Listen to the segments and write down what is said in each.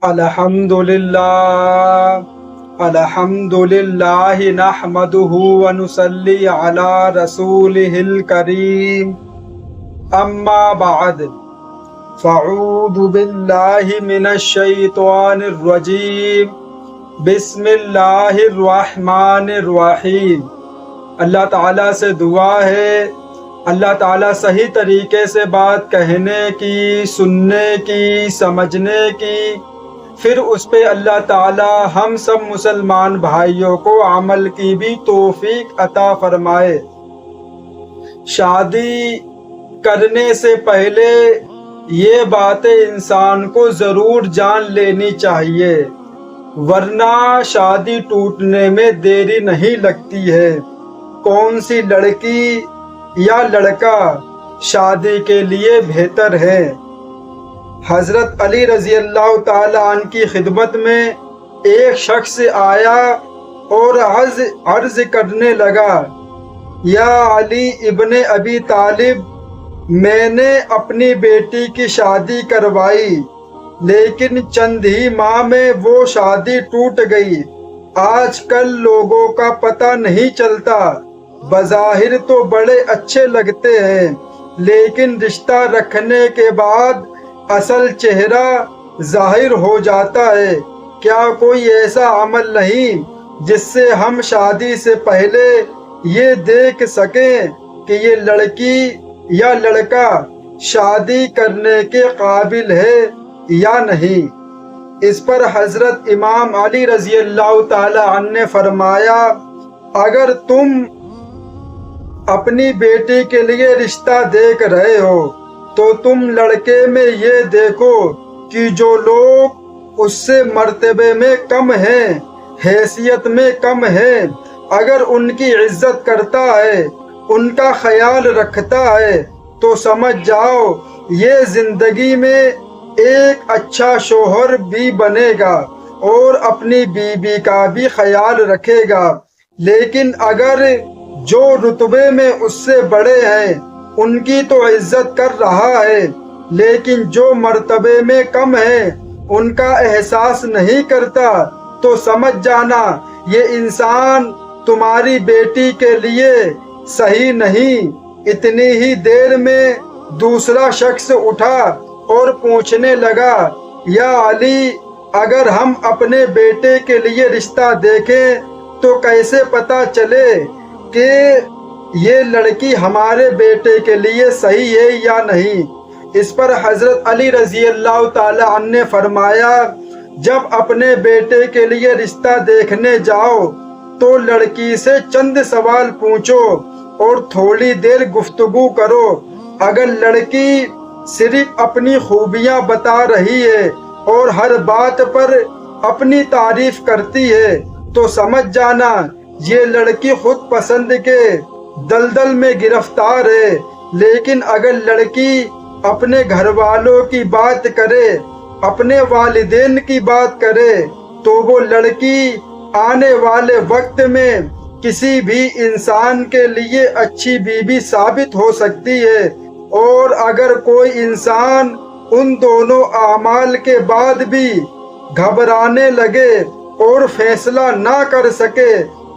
الحمد للہ نحمدہ ونصلی علی رسولہ الکریم اما بعد فاعوذ باللہ من الشیطان الرجیم بسم اللہ الرحمن الرحیم۔ اللہ تعالیٰ سے دعا ہے اللہ تعالیٰ صحیح طریقے سے بات کہنے کی، سننے کی، سمجھنے کی، پھر اس پہ اللہ تعالیٰ ہم سب مسلمان بھائیوں کو عمل کی بھی توفیق عطا فرمائے۔ شادی کرنے سے پہلے یہ باتیں انسان کو ضرور جان لینی چاہیے، ورنہ شادی ٹوٹنے میں دیری نہیں لگتی ہے۔ کون سی لڑکی یا لڑکا شادی کے لیے بہتر ہے؟ حضرت علی رضی اللہ تعالی عنہ کی خدمت میں ایک شخص آیا اور عرض کرنے لگا، یا علی ابن ابی طالب، میں نے اپنی بیٹی کی شادی کروائی لیکن چند ہی ماہ میں وہ شادی ٹوٹ گئی۔ آج کل لوگوں کا پتہ نہیں چلتا، بظاہر تو بڑے اچھے لگتے ہیں لیکن رشتہ رکھنے کے بعد اصل چہرہ ظاہر ہو جاتا ہے۔ کیا کوئی ایسا عمل نہیں جس سے ہم شادی سے پہلے یہ دیکھ سکیں کہ یہ لڑکی یا لڑکا شادی کرنے کے قابل ہے یا نہیں؟ اس پر حضرت امام علی رضی اللہ تعالی عنہ نے فرمایا، اگر تم اپنی بیٹی کے لیے رشتہ دیکھ رہے ہو تو تم لڑکے میں یہ دیکھو کہ جو لوگ اس سے مرتبے میں کم ہیں، حیثیت میں کم ہیں، اگر ان کی عزت کرتا ہے، ان کا خیال رکھتا ہے تو سمجھ جاؤ یہ زندگی میں ایک اچھا شوہر بھی بنے گا اور اپنی بیوی کا بھی خیال رکھے گا۔ لیکن اگر جو رتبے میں اس سے بڑے ہیں ان کی تو عزت کر رہا ہے لیکن جو مرتبے میں کم ہیں ان کا احساس نہیں کرتا، تو سمجھ جانا یہ انسان تمہاری بیٹی کے لیے صحیح نہیں۔ اتنی ہی دیر میں دوسرا شخص اٹھا اور پوچھنے لگا، یا علی، اگر ہم اپنے بیٹے کے لیے رشتہ دیکھیں تو کیسے پتہ چلے کہ یہ لڑکی ہمارے بیٹے کے لیے صحیح ہے یا نہیں؟ اس پر حضرت علی رضی اللہ تعالی عنہ نے فرمایا، جب اپنے بیٹے کے لیے رشتہ دیکھنے جاؤ تو لڑکی سے چند سوال پوچھو اور تھوڑی دیر گفتگو کرو۔ اگر لڑکی صرف اپنی خوبیاں بتا رہی ہے اور ہر بات پر اپنی تعریف کرتی ہے تو سمجھ جانا یہ لڑکی خود پسند کے دلدل میں گرفتار ہے۔ لیکن اگر لڑکی اپنے گھر والوں کی بات کرے، اپنے والدین کی بات کرے تو وہ لڑکی آنے والے وقت میں کسی بھی انسان کے لیے اچھی بیوی ثابت ہو سکتی ہے۔ اور اگر کوئی انسان ان دونوں اعمال کے بعد بھی گھبرانے لگے اور فیصلہ نہ کر سکے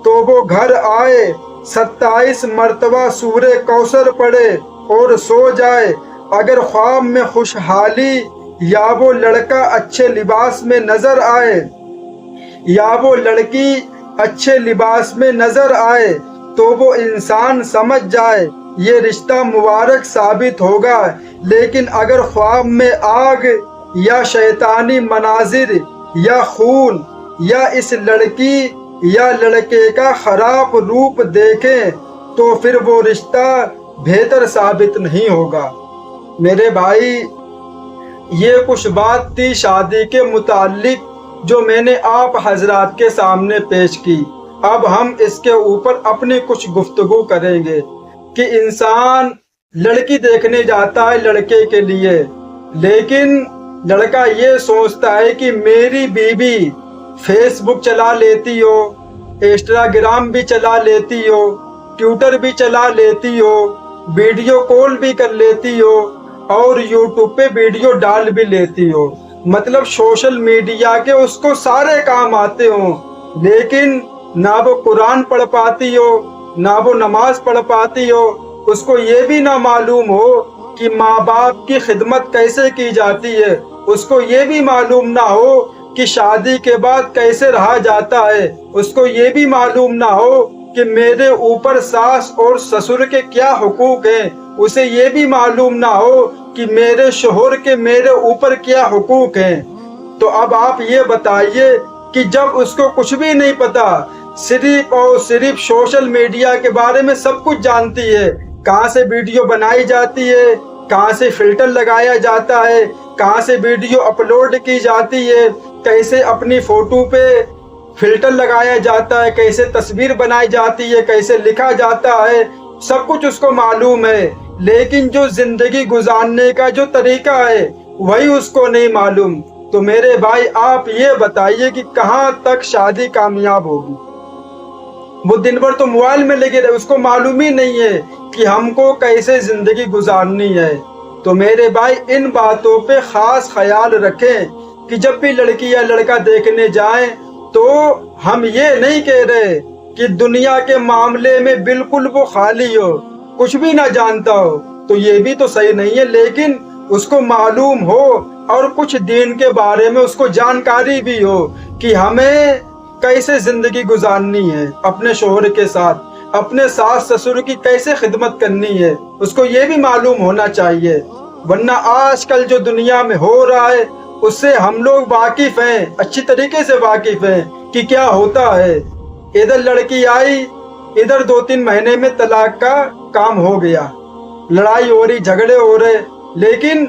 تو وہ گھر آئے، 27 مرتبہ سورہ کوثر پڑھے اور سو جائے۔ اگر خواب میں خوشحالی یا وہ لڑکا اچھے لباس میں نظر آئے یا وہ لڑکی اچھے لباس میں نظر آئے تو وہ انسان سمجھ جائے یہ رشتہ مبارک ثابت ہوگا۔ لیکن اگر خواب میں آگ یا شیطانی مناظر یا خون یا اس لڑکی یا لڑکے کا خراب روپ دیکھیں تو پھر وہ رشتہ بہتر ثابت نہیں ہوگا۔ میرے بھائی، یہ کچھ بات تھی شادی کے متعلق جو میں نے آپ حضرات کے سامنے پیش کی۔ اب ہم اس کے اوپر اپنی کچھ گفتگو کریں گے کہ انسان لڑکی دیکھنے جاتا ہے لڑکے کے لیے، لیکن لڑکا یہ سوچتا ہے کہ میری بیوی فیس بک چلا لیتی ہو، انسٹاگرام بھی چلا لیتی ہو، ٹویٹر بھی چلا لیتی ہو، ویڈیو کال بھی کر لیتی ہو اور یوٹیوب پہ ویڈیو ڈال بھی لیتی ہو، مطلب سوشل میڈیا کے اس کو سارے کام آتے ہوں، لیکن نہ وہ قرآن پڑھ پاتی ہو، نہ وہ نماز پڑھ پاتی ہو، اس کو یہ بھی نہ معلوم ہو کہ ماں باپ کی خدمت کیسے کی جاتی ہے، اس کو یہ بھی معلوم نہ ہو کہ شادی کے بعد کیسے رہا جاتا ہے، اس کو یہ بھی معلوم نہ ہو کہ میرے اوپر ساس اور سسر کے کیا حقوق ہیں، اسے یہ بھی معلوم نہ ہو کہ میرے شوہر کے میرے اوپر کیا حقوق ہیں۔ تو اب آپ یہ بتائیے کہ جب اس کو کچھ بھی نہیں پتا، صرف اور صرف سوشل میڈیا کے بارے میں سب کچھ جانتی ہے، کہاں سے ویڈیو بنائی جاتی ہے، کہاں سے فلٹر لگایا جاتا ہے، کہاں سے ویڈیو اپلوڈ کی جاتی ہے، کیسے اپنی فوٹو پہ فلٹر لگایا جاتا ہے، کیسے تصویر بنائی جاتی ہے، کیسے لکھا جاتا ہے، سب کچھ اس کو معلوم ہے، لیکن جو زندگی گزارنے کا جو طریقہ ہے وہی اس کو نہیں معلوم۔ تو میرے بھائی آپ یہ بتائیے کہ کہاں تک شادی کامیاب ہوگی؟ وہ دن بھر تو موبائل میں لگے رہے، اس کو معلوم ہی نہیں ہے کہ ہم کو کیسے زندگی گزارنی ہے۔ تو میرے بھائی ان باتوں پہ خاص خیال رکھیں کہ جب بھی لڑکی یا لڑکا دیکھنے جائیں تو ہم یہ نہیں کہہ رہے کہ دنیا کے معاملے میں بالکل وہ خالی ہو، کچھ بھی نہ جانتا ہو، تو یہ بھی تو صحیح نہیں ہے، لیکن اس کو معلوم ہو اور کچھ دین کے بارے میں اس کو جانکاری بھی ہو کہ ہمیں کیسے زندگی گزارنی ہے اپنے شوہر کے ساتھ، اپنے ساس سسر کی کیسے خدمت کرنی ہے، اس کو یہ بھی معلوم ہونا چاہیے۔ ورنہ آج کل جو دنیا میں ہو رہا ہے اس سے ہم لوگ واقف ہیں، اچھی طریقے سے واقف ہیں کہ کیا ہوتا ہے۔ ادھر لڑکی آئی، ادھر 2-3 مہینے میں طلاق کا کام ہو گیا، لڑائی ہو رہی، جھگڑے ہو رہے، لیکن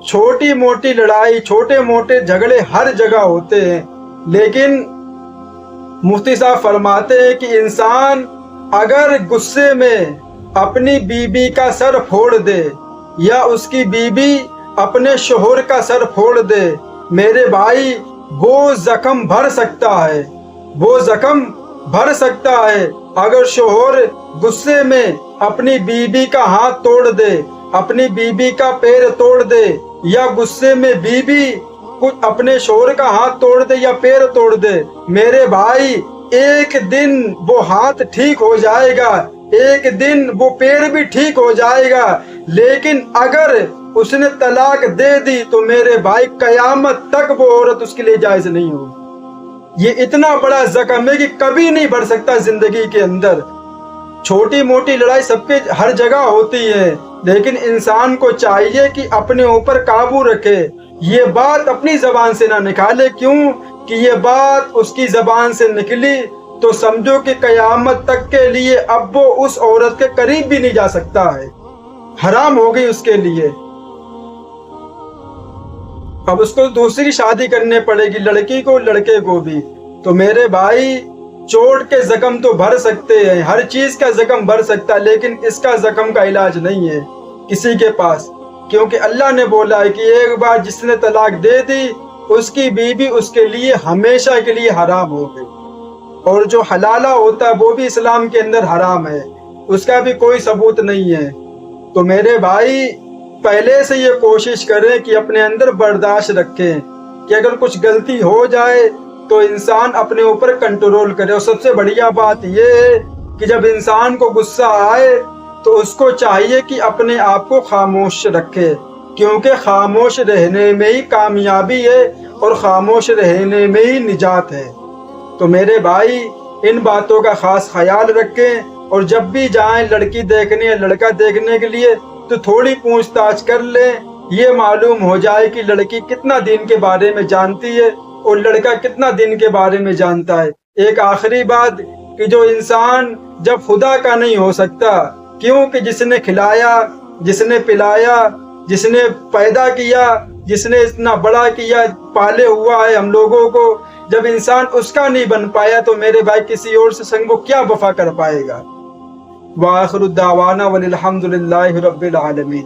چھوٹی موٹی لڑائی، چھوٹے موٹے جھگڑے ہر جگہ ہوتے ہیں، لیکن مفتی صاحب فرماتے ہیں کہ انسان اگر غصے میں اپنی بیوی کا سر پھوڑ دے یا اس کی بیوی اپنے شوہر کا سر پھوڑ دے، میرے بھائی وہ زخم بھر سکتا ہے، وہ زخم بھر سکتا ہے۔ اگر شوہر غصے میں اپنی بیوی کا ہاتھ توڑ دے، اپنی بیوی کا پیر توڑ دے، یا غصے میں بیوی اپنے شوہر کا ہاتھ توڑ دے یا پیر توڑ دے، میرے بھائی ایک دن وہ ہاتھ ٹھیک ہو جائے گا، ایک دن وہ پیر بھی ٹھیک ہو جائے گا، لیکن اگر اس نے طلاق دے دی تو میرے بھائی قیامت تک وہ عورت اس کے لیے جائز نہیں ہوگی۔ یہ اتنا بڑا زخم ہے کہ کبھی نہیں بھر سکتا زندگی کے اندر۔ چھوٹی موٹی لڑائی سب کے ہر جگہ ہوتی ہے، لیکن انسان کو چاہیے کہ اپنے اوپر قابو رکھے، یہ بات اپنی زبان سے نہ نکالے، کیوں کہ یہ بات اس کی زبان سے نکلی تو سمجھو کہ قیامت تک کے لیے اب وہ اس عورت کے قریب بھی نہیں جا سکتا ہے، حرام ہو گئی اس کے لیے۔ اب اس کو دوسری شادی کرنے پڑے گی، لڑکی کو لڑکے کو بھی۔ تو میرے بھائی چوٹ کے زخم تو بھر سکتے ہیں، ہر چیز کا زخم بھر سکتا ہے، لیکن اس کا زخم کا علاج نہیں ہے کسی کے پاس، کیونکہ اللہ نے بولا ہے کہ ایک بار جس نے طلاق دے دی اس کی بیوی اس کے لیے ہمیشہ کے لیے حرام ہو گئی، اور جو حلالہ ہوتا ہے وہ بھی اسلام کے اندر حرام ہے، اس کا بھی کوئی ثبوت نہیں ہے۔ تو میرے بھائی پہلے سے یہ کوشش کریں کہ اپنے اندر برداشت رکھیں کہ اگر کچھ غلطی ہو جائے تو انسان اپنے اوپر کنٹرول کرے، اور سب سے بڑھیا بات یہ ہے کہ جب انسان کو غصہ آئے تو اس کو چاہیے کہ اپنے آپ کو خاموش رکھے، کیونکہ خاموش رہنے میں ہی کامیابی ہے اور خاموش رہنے میں ہی نجات ہے۔ تو میرے بھائی ان باتوں کا خاص خیال رکھیں، اور جب بھی جائیں لڑکی دیکھنے یا لڑکا دیکھنے کے لیے تو تھوڑی پوچھ تاچھ کر لیں، یہ معلوم ہو جائے کہ لڑکی کتنا دین کے بارے میں جانتی ہے اور لڑکا کتنا دین کے بارے میں جانتا ہے۔ ایک آخری بات کہ جو انسان جب خدا کا نہیں ہو سکتا، کیونکہ جس نے کھلایا، جس نے پلایا، جس نے پیدا کیا، جس نے اتنا بڑا کیا، پالے ہوا ہے ہم لوگوں کو، جب انسان اس کا نہیں بن پایا تو میرے بھائی کسی اور سے سنگ وہ کیا وفا کر پائے گا۔ وآخر الدعوانا والحمد للہ رب العالمین۔